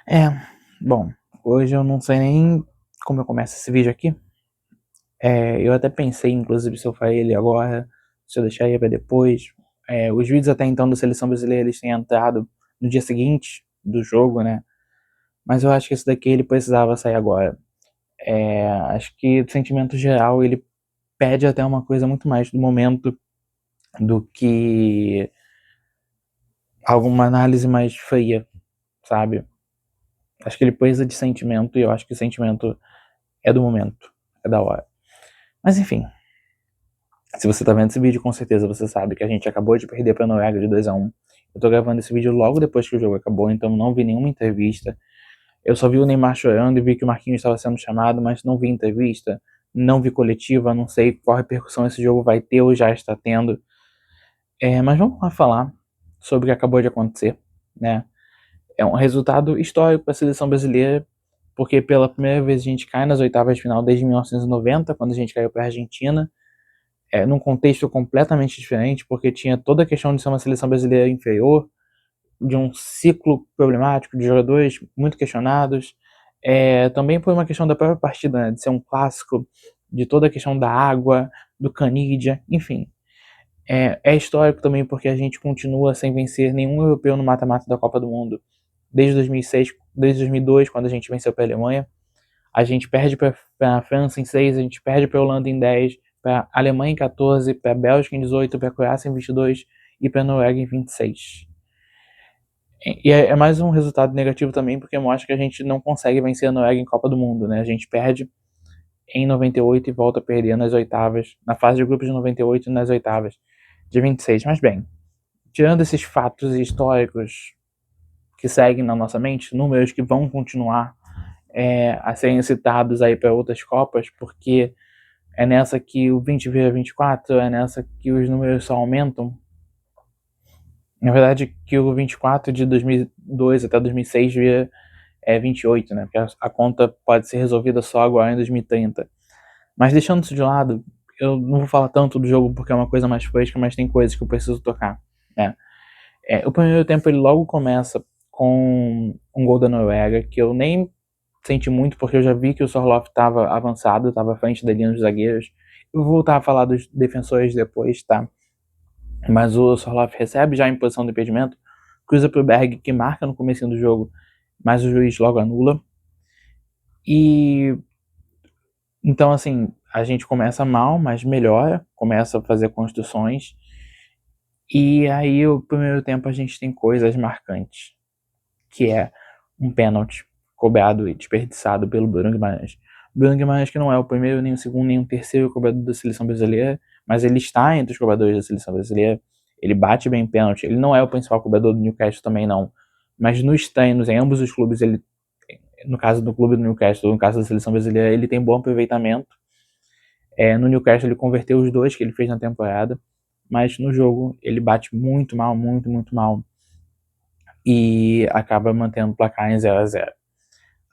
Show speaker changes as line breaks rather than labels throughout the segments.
É, bom, hoje eu não sei nem como eu começo esse vídeo aqui. Eu até pensei, inclusive, se eu faria ele agora, se eu deixaria pra depois. Os vídeos até então da Seleção Brasileira, eles têm entrado no dia seguinte do jogo, né? Mas eu acho que esse daqui, ele precisava sair agora. Acho que o sentimento geral, ele pede até uma coisa muito mais do momento do que alguma análise mais fria, sabe? Acho que ele precisa de sentimento e eu acho que o sentimento é do momento, é da hora. Mas enfim, se você tá vendo esse vídeo, com certeza você sabe que a gente acabou de perder pra Noruega de 2-1. Eu tô gravando esse vídeo logo depois que o jogo acabou, então não vi nenhuma entrevista. Eu só vi o Neymar chorando e vi que o Marquinhos estava sendo chamado, mas não vi entrevista, não vi coletiva, não sei qual repercussão esse jogo vai ter ou já está tendo. Mas vamos lá falar sobre o que acabou de acontecer, né? É um resultado histórico para a seleção brasileira, porque pela primeira vez a gente cai nas oitavas de final desde 1990, quando a gente caiu para a Argentina. Num contexto completamente diferente, porque tinha toda a questão de ser uma seleção brasileira inferior, de um ciclo problemático, de jogadores muito questionados, também por uma questão da própria partida, né, de ser um clássico, de toda a questão da água, do Canidia, enfim. É histórico também porque a gente continua sem vencer nenhum europeu no mata-mata da Copa do Mundo. Desde 2006, desde 2002, quando a gente venceu para a Alemanha, a gente perde para a França em 6, a gente perde para a Holanda em 10, para a Alemanha em 14, para a Bélgica em 18, para a Croácia em 22 e para a Noruega em 26. E é mais um resultado negativo também, porque mostra que a gente não consegue vencer a Noruega em Copa do Mundo, né? A gente perde em 98 e volta a perder nas oitavas, na fase de grupos de 98 e nas oitavas de 26. Mas bem, tirando esses fatos históricos que seguem na nossa mente, números que vão continuar a serem citados aí para outras Copas, porque é nessa que o 20 vira 24, é nessa que os números só aumentam. Na verdade, que o 24 de 2002 até 2006 vira 28, né? Porque a conta pode ser resolvida só agora em 2030. Mas deixando isso de lado, eu não vou falar tanto do jogo porque é uma coisa mais fresca, mas tem coisas que eu preciso tocar, né? O primeiro tempo ele logo começa com um gol da Noruega, que eu nem senti muito, porque eu já vi que o Sorloth estava avançado, estava à frente da linha dos zagueiros. Eu vou voltar a falar dos defensores depois, tá? Mas o Sorloth recebe já em posição de impedimento, cruza pro Berg, que marca no começo do jogo, mas o juiz logo anula. E então, assim, a gente começa mal, mas melhora, começa a fazer construções. E aí, o primeiro tempo, a gente tem coisas marcantes, que é um pênalti cobrado e desperdiçado pelo Bruno Guimarães. Bruno Guimarães que não é o primeiro, nem o segundo, nem o terceiro cobrador da seleção brasileira, mas ele está entre os cobradores da seleção brasileira. Ele bate bem pênalti. Ele não é o principal cobrador do Newcastle também não, mas nos treinos em ambos os clubes ele, no caso do clube do Newcastle, no caso da seleção brasileira, ele tem bom aproveitamento. No Newcastle ele converteu os dois que ele fez na temporada, mas no jogo ele bate muito mal, muito, muito mal, e acaba mantendo o placar em 0-0.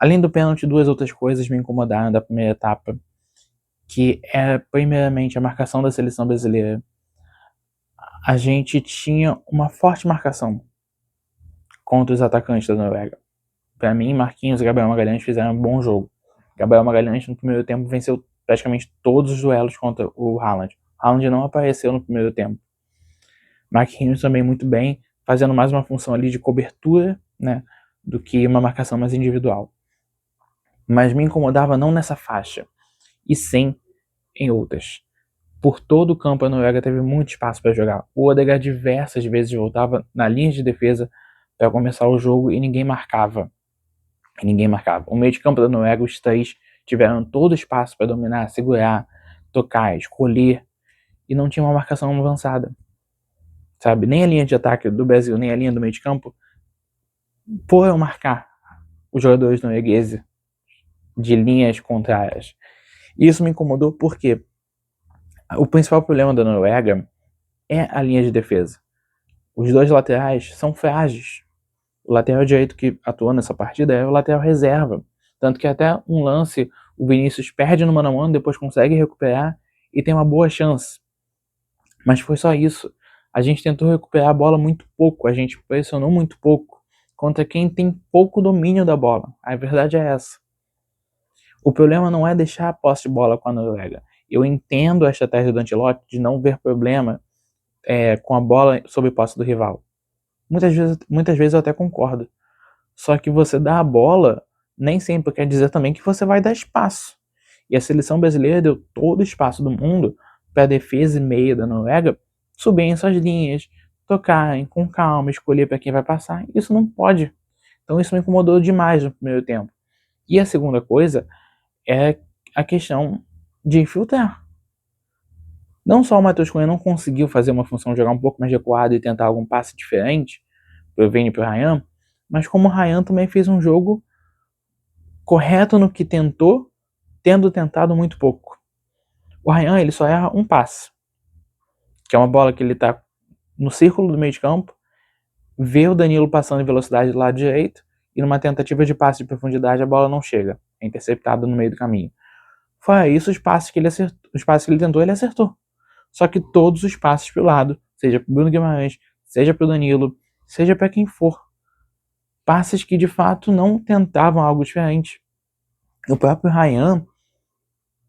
Além do pênalti, duas outras coisas me incomodaram da primeira etapa, que é primeiramente a marcação da seleção brasileira. A gente tinha uma forte marcação contra os atacantes da Noruega. Para mim, Marquinhos e Gabriel Magalhães fizeram um bom jogo. Gabriel Magalhães no primeiro tempo venceu praticamente todos os duelos contra o Haaland. Haaland não apareceu no primeiro tempo. Marquinhos também muito bem, fazendo mais uma função ali de cobertura, né, do que uma marcação mais individual. Mas me incomodava não nessa faixa, e sim em outras. Por todo o campo a Noruega teve muito espaço para jogar. O Odegaard diversas vezes voltava na linha de defesa para começar o jogo e ninguém marcava. O meio de campo da Noruega, os três tiveram todo o espaço para dominar, segurar, tocar, escolher, e não tinha uma marcação avançada. Sabe? Nem a linha de ataque do Brasil, nem a linha do meio de campo foram marcar os jogadores noruegueses de linhas contrárias. E isso me incomodou porque o principal problema da Noruega é a linha de defesa. Os dois laterais são frágeis. O lateral direito que atuou nessa partida é o lateral reserva. Tanto que até um lance o Vinícius perde no mano a mano, depois consegue recuperar e tem uma boa chance. Mas foi só isso. A gente tentou recuperar a bola muito pouco, a gente pressionou muito pouco. contra quem tem pouco domínio da bola. A verdade é essa. O problema não é deixar a posse de bola com a Noruega. Eu entendo a estratégia do Ancelotti de não ver problema com a bola sob posse do rival. Muitas vezes eu até concordo. Só que você dá a bola nem sempre quer dizer também que você vai dar espaço. E a seleção brasileira deu todo o espaço do mundo para a defesa e meia da Noruega subirem suas linhas, tocarem com calma, escolher para quem vai passar. Isso não pode. Então isso me incomodou demais no primeiro tempo. E a segunda coisa é a questão de infiltrar. Não só o Matheus Cunha não conseguiu fazer uma função de jogar um pouco mais recuado e tentar algum passe diferente pro Vini e pro Ryan, mas como o Ryan também fez um jogo correto no que tentou, tendo tentado muito pouco. O Ryan, ele só erra um passe, que é uma bola que ele tá no círculo do meio de campo, vê o Danilo passando em velocidade do lado direito, e numa tentativa de passe de profundidade a bola não chega, é interceptada no meio do caminho. Fora isso, os passes que ele tentou, ele acertou. Só que todos os passes pro lado, seja pro Bruno Guimarães, seja pro Danilo, seja para quem for, passes que de fato não tentavam algo diferente. O próprio Ryan,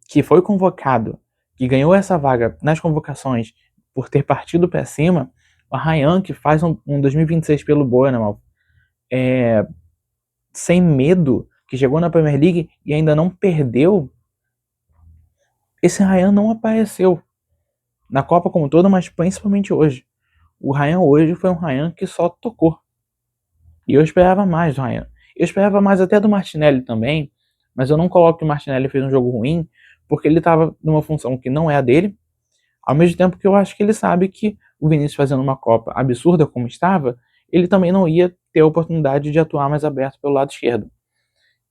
que foi convocado, que ganhou essa vaga nas convocações por ter partido para cima, o Ryan, que faz um 2026 pelo Bournemouth, sem medo, que chegou na Premier League e ainda não perdeu, esse Ryan não apareceu na Copa como toda, mas principalmente hoje. O Ryan hoje foi um Ryan que só tocou. E eu esperava mais do Ryan. Eu esperava mais até do Martinelli também, mas eu não coloco que o Martinelli fez um jogo ruim, porque ele estava numa função que não é a dele, ao mesmo tempo que eu acho que ele sabe que o Vinícius fazendo uma Copa absurda como estava, ele também não ia ter a oportunidade de atuar mais aberto pelo lado esquerdo.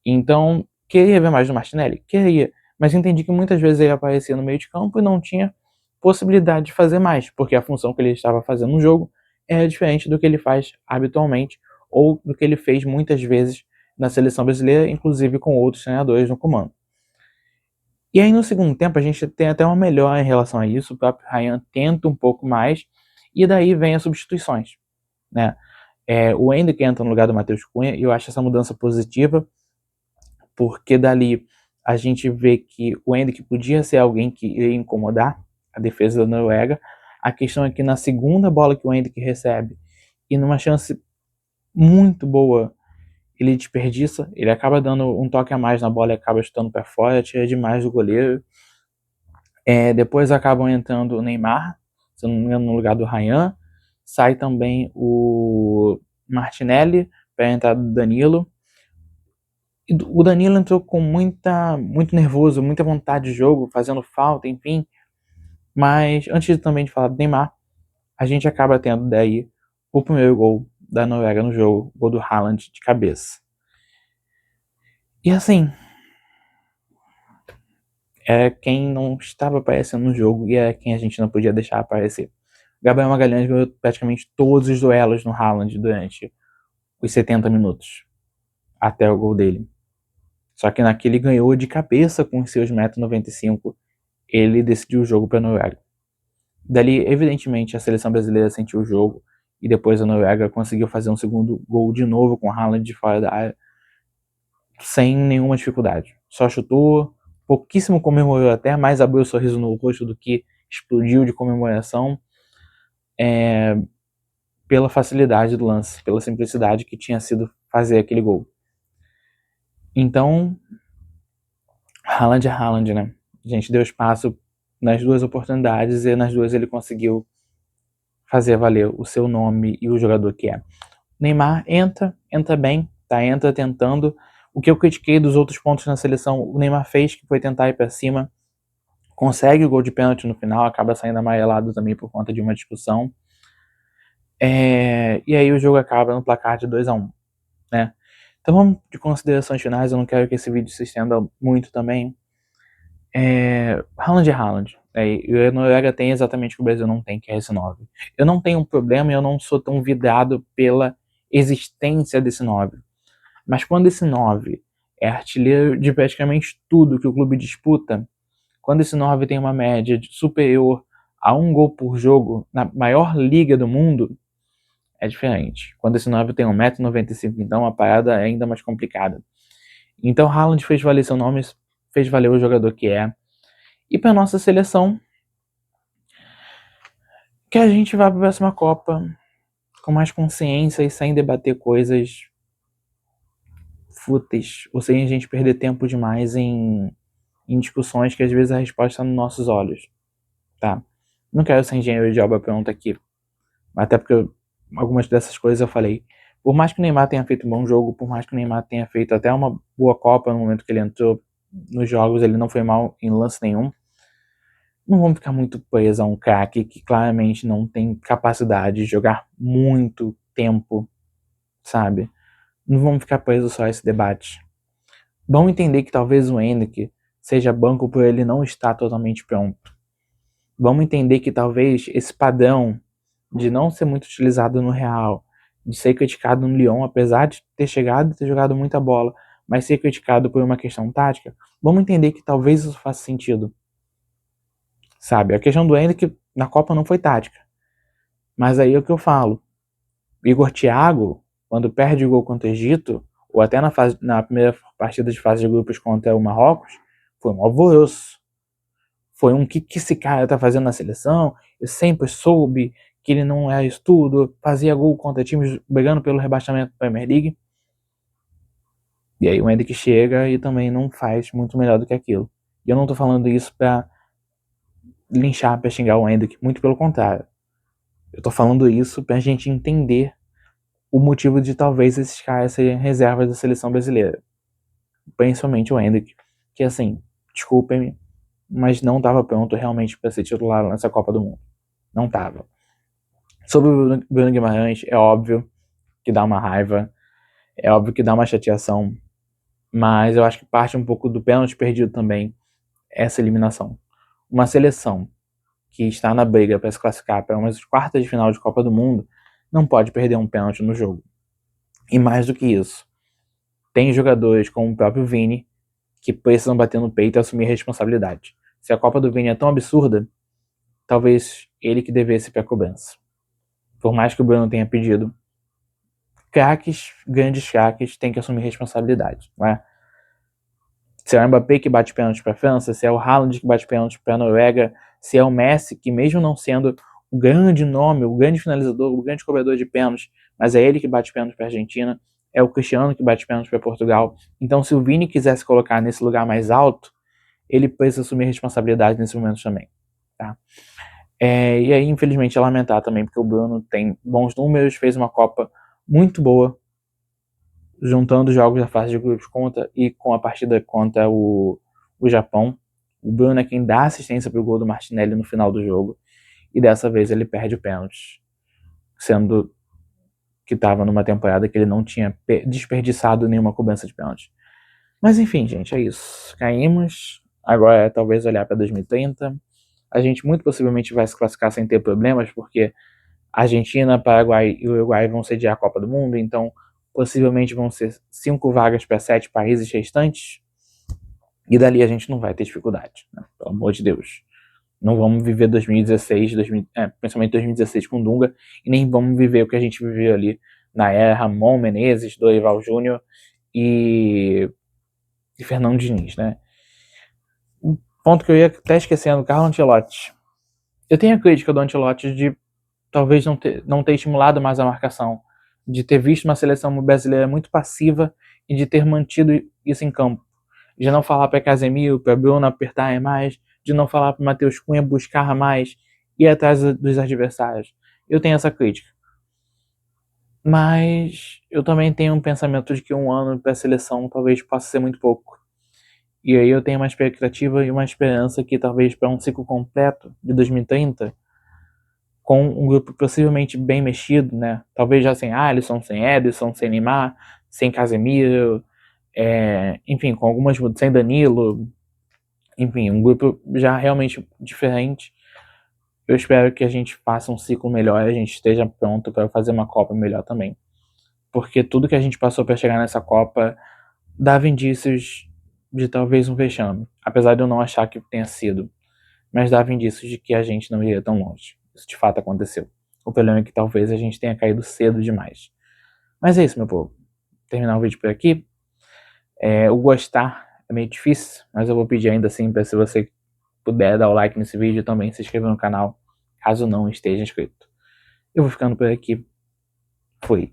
Então, queria ver mais do Martinelli? Queria, mas entendi que muitas vezes ele aparecia no meio de campo e não tinha possibilidade de fazer mais, porque a função que ele estava fazendo no jogo é diferente do que ele faz habitualmente ou do que ele fez muitas vezes na seleção brasileira, inclusive com outros treinadores no comando. E aí no segundo tempo a gente tem até uma melhora em relação a isso, o próprio Ryan tenta um pouco mais, e daí vem as substituições, né? O Hendrick entra no lugar do Matheus Cunha, e eu acho essa mudança positiva, porque dali a gente vê que o Hendrick podia ser alguém que ia incomodar a defesa da Noruega. A questão é que na segunda bola que o Hendrick recebe, e numa chance muito boa, ele desperdiça, ele acaba dando um toque a mais na bola e acaba chutando para fora, tira demais do goleiro. Depois acabam entrando o Neymar, se não me engano, no lugar do Ryan. Sai também o Martinelli para a entrada do Danilo. E o Danilo entrou com muito nervoso, muita vontade de jogo, fazendo falta, enfim. Mas antes também de falar do Neymar, a gente acaba tendo daí o primeiro gol da Noruega no jogo, o gol do Haaland de cabeça. E assim, era quem não estava aparecendo no jogo e era quem a gente não podia deixar aparecer. Gabriel Magalhães ganhou praticamente todos os duelos no Haaland durante os 70 minutos, até o gol dele. Só que naquele ganhou de cabeça com os seus 1,95 m, ele decidiu o jogo para a Noruega. Dali, evidentemente, a seleção brasileira sentiu o jogo e depois a Noruega conseguiu fazer um segundo gol de novo com o Haaland de fora da área, sem nenhuma dificuldade. Só chutou, pouquíssimo comemorou até, mais abriu o sorriso no rosto do que explodiu de comemoração, pela facilidade do lance, pela simplicidade que tinha sido fazer aquele gol. Então, Haaland é Haaland, né? A gente deu espaço nas duas oportunidades e nas duas ele conseguiu fazer valer o seu nome e o jogador que é. Neymar entra bem, tá? Entra tentando. O que eu critiquei dos outros pontos na seleção, o Neymar fez, que foi tentar ir pra cima. Consegue o gol de pênalti no final, acaba saindo amarelado também por conta de uma discussão. E aí o jogo acaba no placar de 2-1, né? Então vamos de considerações finais, eu não quero que esse vídeo se estenda muito também. Haaland é Haaland. E a Noruega tem exatamente o que o Brasil não tem, que é esse 9. Eu não tenho um problema e eu não sou tão vidrado pela existência desse 9. Mas quando esse 9 é artilheiro de praticamente tudo que o clube disputa, quando esse 9 tem uma média superior a 1 gol por jogo na maior liga do mundo, é diferente. Quando esse 9 tem 1,95 m, então a parada é ainda mais complicada. Então Haaland fez valer seu nome, fez valer o jogador que é. E para nossa seleção, que a gente vá para a próxima Copa com mais consciência e sem debater coisas fúteis, ou sem a gente perder tempo demais em discussões que às vezes a resposta está nos nossos olhos, tá? Não quero ser engenheiro de obra pronta aqui, até porque algumas dessas coisas eu falei. Por mais que o Neymar tenha feito um bom jogo, por mais que o Neymar tenha feito até uma boa Copa no momento que ele entrou nos jogos, ele não foi mal em lance nenhum. Não vamos ficar muito presos a um craque que claramente não tem capacidade de jogar muito tempo, sabe? Não vamos ficar presos só a esse debate. Vamos entender que talvez o Endrick seja banco por ele não estar totalmente pronto. Vamos entender que talvez esse padrão de não ser muito utilizado no Real, de ser criticado no Lyon, apesar de ter chegado e ter jogado muita bola, mas ser criticado por uma questão tática, vamos entender que talvez isso faça sentido. Sabe? A questão do Endrick na Copa não foi tática. Mas aí é o que eu falo. Igor Thiago, quando perde o gol contra o Egito, ou até na primeira partida de fase de grupos contra o Marrocos, foi um alvoroço. Foi um que esse cara tá fazendo na seleção? Eu sempre soube que ele não era isso tudo, fazia gol contra times brigando pelo rebaixamento da Premier League. E aí o Endrick chega e também não faz muito melhor do que aquilo. E eu não tô falando isso pra linchar, pra xingar o Endrick, muito pelo contrário. Eu tô falando isso pra gente entender o motivo de talvez esses caras serem reservas da seleção brasileira. Principalmente o Endrick, que assim, desculpem-me, mas não estava pronto realmente para ser titular nessa Copa do Mundo. Não estava. Sobre o Bruno Guimarães, é óbvio que dá uma raiva, é óbvio que dá uma chateação, mas eu acho que parte um pouco do pênalti perdido também essa eliminação. Uma seleção que está na briga para se classificar para umas quartas de final de Copa do Mundo não pode perder um pênalti no jogo. E mais do que isso, tem jogadores como o próprio Vini que precisam bater no peito e assumir a responsabilidade. Se a Copa do Vini é tão absurda, talvez ele que devesse ir para a cobrança. Por mais que o Bruno tenha pedido, craques, grandes craques, têm que assumir responsabilidade, não é? Se é o Mbappé que bate pênalti para a França, se é o Haaland que bate pênalti para a Noruega, se é o Messi, que mesmo não sendo o grande nome, o grande finalizador, o grande cobrador de pênaltis, mas é ele que bate pênalti para a Argentina, é o Cristiano que bate pênalti para Portugal. Então, se o Vini quisesse colocar nesse lugar mais alto, ele precisa assumir responsabilidade nesse momento também, tá? E aí, infelizmente, é lamentar também, porque o Bruno tem bons números, fez uma Copa muito boa, juntando os jogos da fase de grupos e com a partida contra o Japão. O Bruno é quem dá assistência para o gol do Martinelli no final do jogo, e dessa vez ele perde o pênalti, sendo que estava numa temporada que ele não tinha desperdiçado nenhuma cobrança de pênalti. Mas enfim, gente, é isso. Caímos. Agora é talvez olhar para 2030. A gente muito possivelmente vai se classificar sem ter problemas, porque Argentina, Paraguai e Uruguai vão sediar a Copa do Mundo, então possivelmente vão ser 5 vagas para 7 países restantes, e dali a gente não vai ter dificuldade, né? Pelo amor de Deus. Não vamos viver 2016, principalmente 2016 com Dunga, e nem vamos viver o que a gente viveu ali na era Ramon Menezes, Dorival Júnior e Fernando Diniz, né? Um ponto que eu ia até esquecendo, Carlo Ancelotti. Eu tenho a crítica do Ancelotti de talvez não ter estimulado mais a marcação, de ter visto uma seleção brasileira muito passiva e de ter mantido isso em campo. De não falar para Casemiro, para Bruno apertar mais, de não falar para Matheus Cunha buscar mais, ir atrás dos adversários. Eu tenho essa crítica. Mas eu também tenho um pensamento de que um ano para a seleção talvez possa ser muito pouco. E aí eu tenho uma expectativa e uma esperança que talvez para um ciclo completo de 2030, com um grupo possivelmente bem mexido, né? Talvez já sem Alisson, sem Ederson, sem Neymar, sem Casemiro, enfim, com algumas sem Danilo, enfim, um grupo já realmente diferente. Eu espero que a gente faça um ciclo melhor e a gente esteja pronto para fazer uma Copa melhor também. Porque tudo que a gente passou para chegar nessa Copa dava indícios de talvez um vexame, apesar de eu não achar que tenha sido, mas dava indícios de que a gente não iria tão longe. Isso de fato aconteceu. O problema é que talvez a gente tenha caído cedo demais. Mas é isso, meu povo. Vou terminar o vídeo por aqui. O gostar é meio difícil, mas eu vou pedir ainda assim para, se você puder, dar o like nesse vídeo e também se inscrever no canal, caso não esteja inscrito. Eu vou ficando por aqui. Fui.